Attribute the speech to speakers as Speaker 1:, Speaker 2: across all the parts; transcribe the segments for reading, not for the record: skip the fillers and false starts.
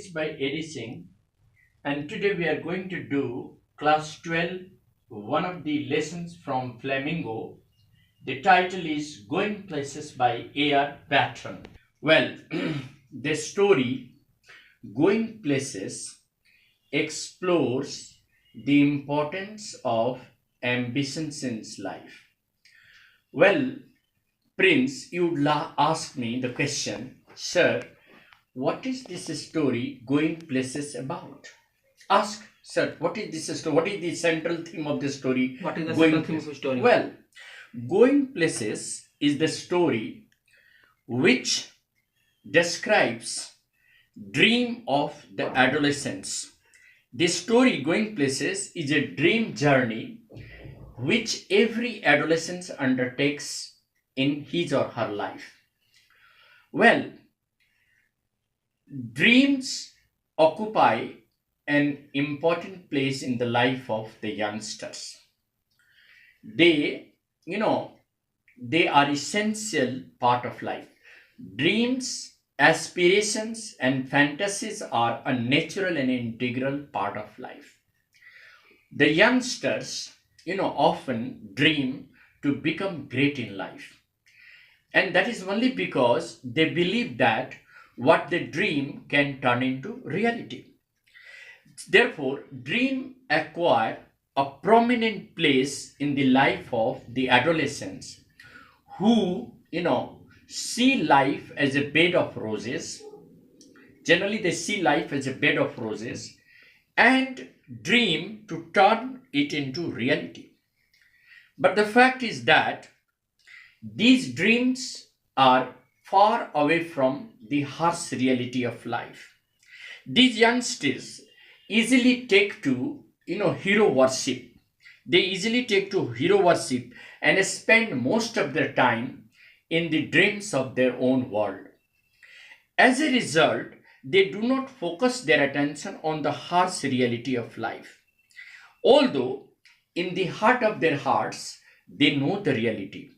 Speaker 1: is by Edison, and today we are going to do class 12, one of the lessons from Flamingo. The title is Going Places by A.R Barton. Well, the story Going Places explores the importance of ambitions in life. Well, Prince, you ask me the question, sir, what is this story Going Places about? Ask, sir, what is this story? What is the central theme of the story?
Speaker 2: What is the
Speaker 1: Going
Speaker 2: central theme of the
Speaker 1: Places?
Speaker 2: story?
Speaker 1: Well, Going Places is the story which describes dream of the adolescents. The story Going Places is a dream journey which every adolescent undertakes in his or her life. Well, dreams occupy an important place in the life of the youngsters. They, they are essential part of life. Dreams, aspirations, and fantasies are a natural and integral part of life. The youngsters, often dream to become great in life. And that is only because they believe that what they dream can turn into reality. Therefore, dream acquire a prominent place in the life of the adolescents who, see life as a bed of roses. Generally, they see life as a bed of roses and dream to turn it into reality. But the fact is that these dreams are far away from the harsh reality of life. These youngsters easily take to, hero worship. They easily take to hero worship and spend most of their time in the dreams of their own world. As a result, they do not focus their attention on the harsh reality of life. Although in the heart of their hearts, they know the reality.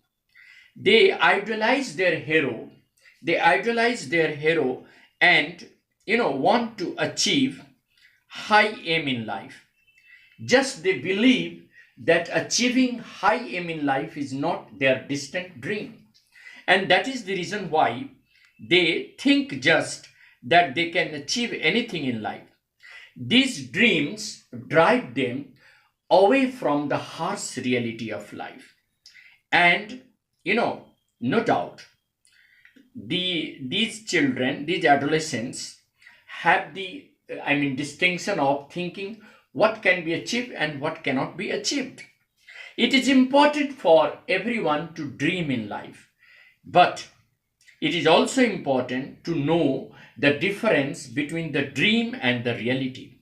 Speaker 1: They idolize their hero. They idolize their hero and, want to achieve high aim in life. Just they believe that achieving high aim in life is not their distant dream. And that is the reason why they think just that they can achieve anything in life. These dreams drive them away from the harsh reality of life. And, no doubt, these children, these adolescents have the, distinction of thinking what can be achieved and what cannot be achieved. It is important for everyone to dream in life, but it is also important to know the difference between the dream and the reality.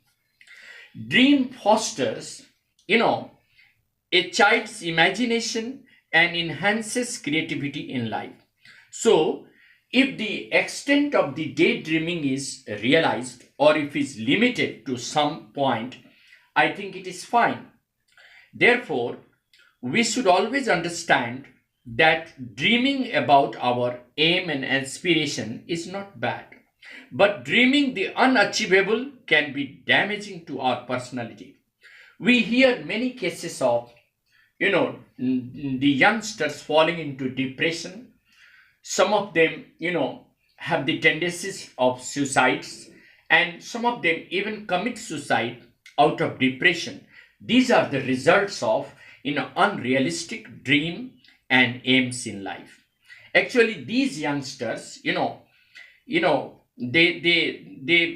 Speaker 1: Dream fosters, a child's imagination and enhances creativity in life. So, if the extent of the daydreaming is realized or if it's limited to some point, I think it is fine. Therefore, we should always understand that dreaming about our aim and aspiration is not bad. But dreaming the unachievable can be damaging to our personality. We hear many cases of, the youngsters falling into depression. Some of them, have the tendencies of suicides, and some of them even commit suicide out of depression. These are the results of, unrealistic dream and aims in life. Actually, these youngsters, they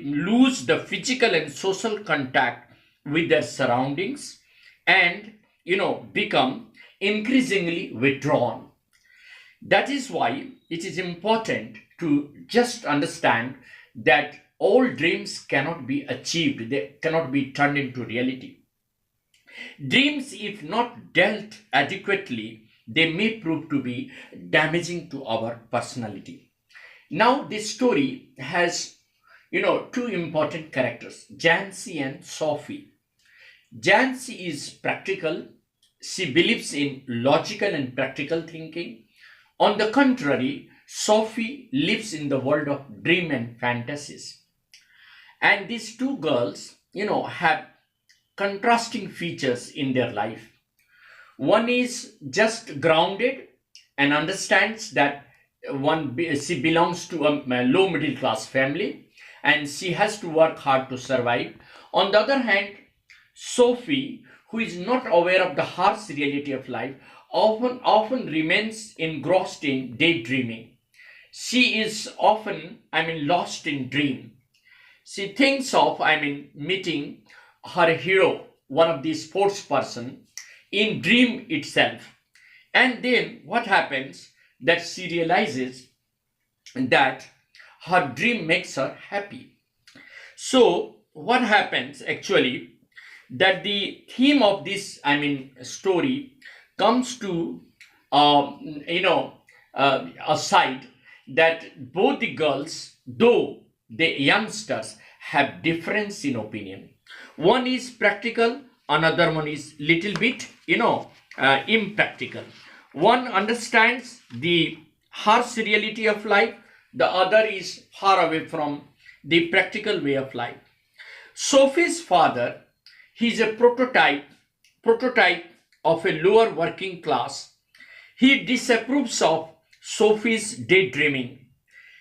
Speaker 1: lose the physical and social contact with their surroundings and, become increasingly withdrawn. That is why it is important to just understand that all dreams cannot be achieved, they cannot be turned into reality. Dreams, if not dealt adequately, they may prove to be damaging to our personality. Now, this story has, two important characters, Jessie and Sophie. Jessie is practical. She believes in logical and practical thinking. On the contrary, Sophie lives in the world of dream and fantasies. And these two girls, have contrasting features in their life. One is just grounded and understands that she belongs to a low middle class family and she has to work hard to survive. On the other hand, Sophie, who is not aware of the harsh reality of life, often remains engrossed in daydreaming. She is often, lost in dream. She thinks of, meeting her hero, one of the sports person, in dream itself. And then what happens that she realizes that her dream makes her happy. So what happens actually that the theme of this, story comes to, a side that both the girls, though the youngsters, have difference in opinion. One is practical, another one is little bit, impractical. One understands the harsh reality of life, the other is far away from the practical way of life. Sophie's father, he is a prototype of a lower working class. He disapproves of Sophie's daydreaming.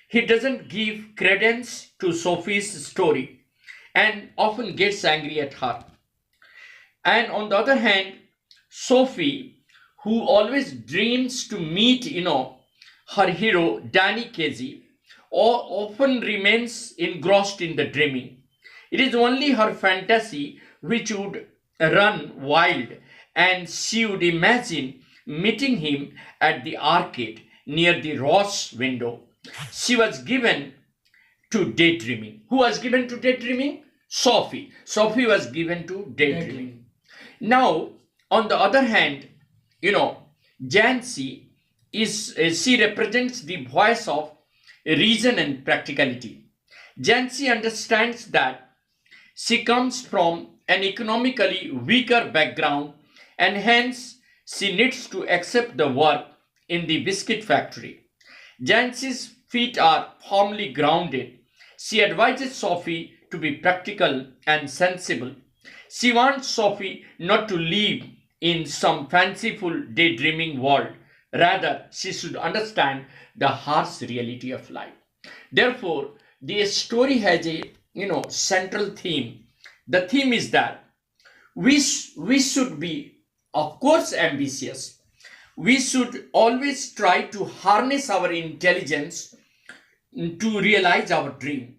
Speaker 1: He doesn't give credence to Sophie's story and often gets angry at her. And on the other hand, Sophie, who always dreams to meet, her hero, Danny Casey, often remains engrossed in the dreaming. It is only her fantasy which would run wild, and she would imagine meeting him at the arcade near the Ross window. She was given to daydreaming. Who was given to daydreaming? Sophie. Sophie was given to daydreaming. Now, on the other hand, Jancy she represents the voice of reason and practicality. Jancy understands that she comes from an economically weaker background and hence she needs to accept the work in the biscuit factory. Jancy's feet are firmly grounded. She advises Sophie to be practical and sensible. She wants Sophie not to live in some fanciful daydreaming world. Rather, she should understand the harsh reality of life. Therefore, the story has a central theme. The theme is that we should be, of course, ambitious. We should always try to harness our intelligence to realize our dream.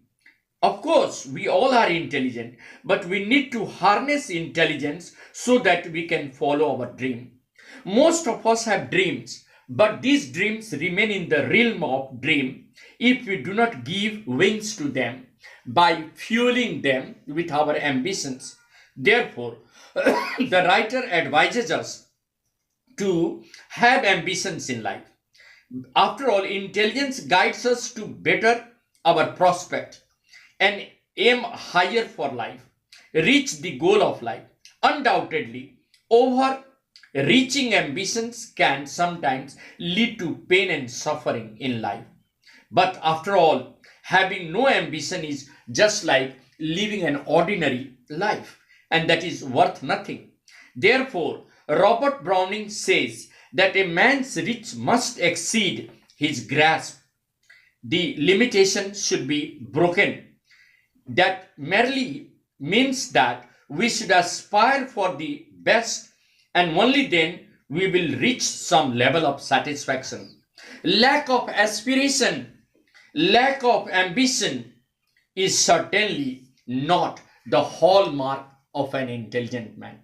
Speaker 1: Of course, we all are intelligent, but we need to harness intelligence so that we can follow our dream. Most of us have dreams, but these dreams remain in the realm of dream if we do not give wings to them by fueling them with our ambitions. Therefore, the writer advises us to have ambitions in life. After all, intelligence guides us to better our prospect and aim higher for life, reach the goal of life. Undoubtedly, overreaching ambitions can sometimes lead to pain and suffering in life. But after all, having no ambition is just like living an ordinary life, and that is worth nothing. Therefore, Robert Browning says that a man's reach must exceed his grasp. The limitation should be broken. That merely means that we should aspire for the best, and only then we will reach some level of satisfaction. Lack of aspiration, lack of ambition is certainly not the hallmark of an intelligent man.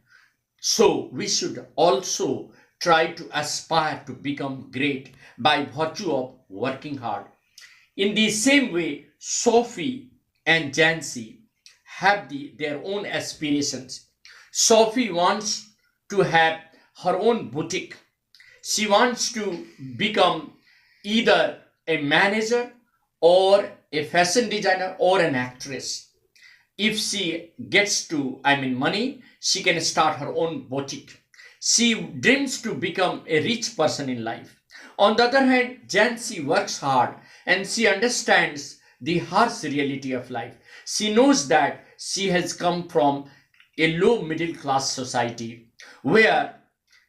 Speaker 1: So we should also try to aspire to become great by virtue of working hard. In the same way, Sophie and Jancy have their own aspirations. Sophie wants to have her own boutique. She wants to become either a manager or a fashion designer or an actress. If she gets to, money, she can start her own boutique. She dreams to become a rich person in life. On the other hand, Jancy works hard and she understands the harsh reality of life. She knows that she has come from a low middle class society where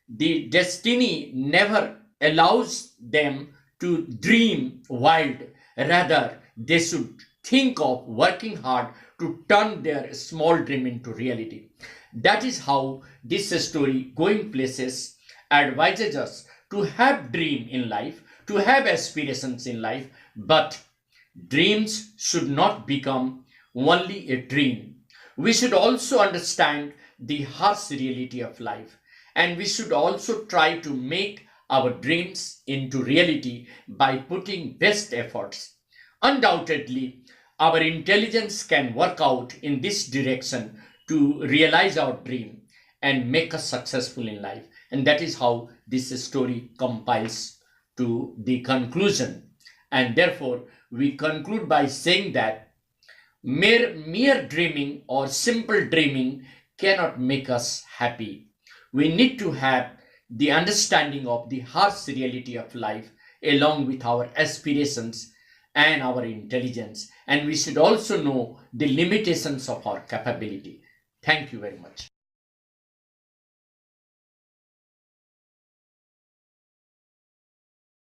Speaker 1: the destiny never allows them to dream wild. Rather, they should think of working hard to turn their small dream into reality. That is how this story, Going Places, advises us to have dream in life, to have aspirations in life, but dreams should not become only a dream. We should also understand the harsh reality of life, and we should also try to make our dreams into reality by putting best efforts. Undoubtedly, our intelligence can work out in this direction to realize our dream and make us successful in life. And that is how this story compiles to the conclusion. And therefore, we conclude by saying that mere dreaming or simple dreaming cannot make us happy. We need to have the understanding of the harsh reality of life along with our aspirations and our intelligence. And we should also know the limitations of our capability. Thank you very much.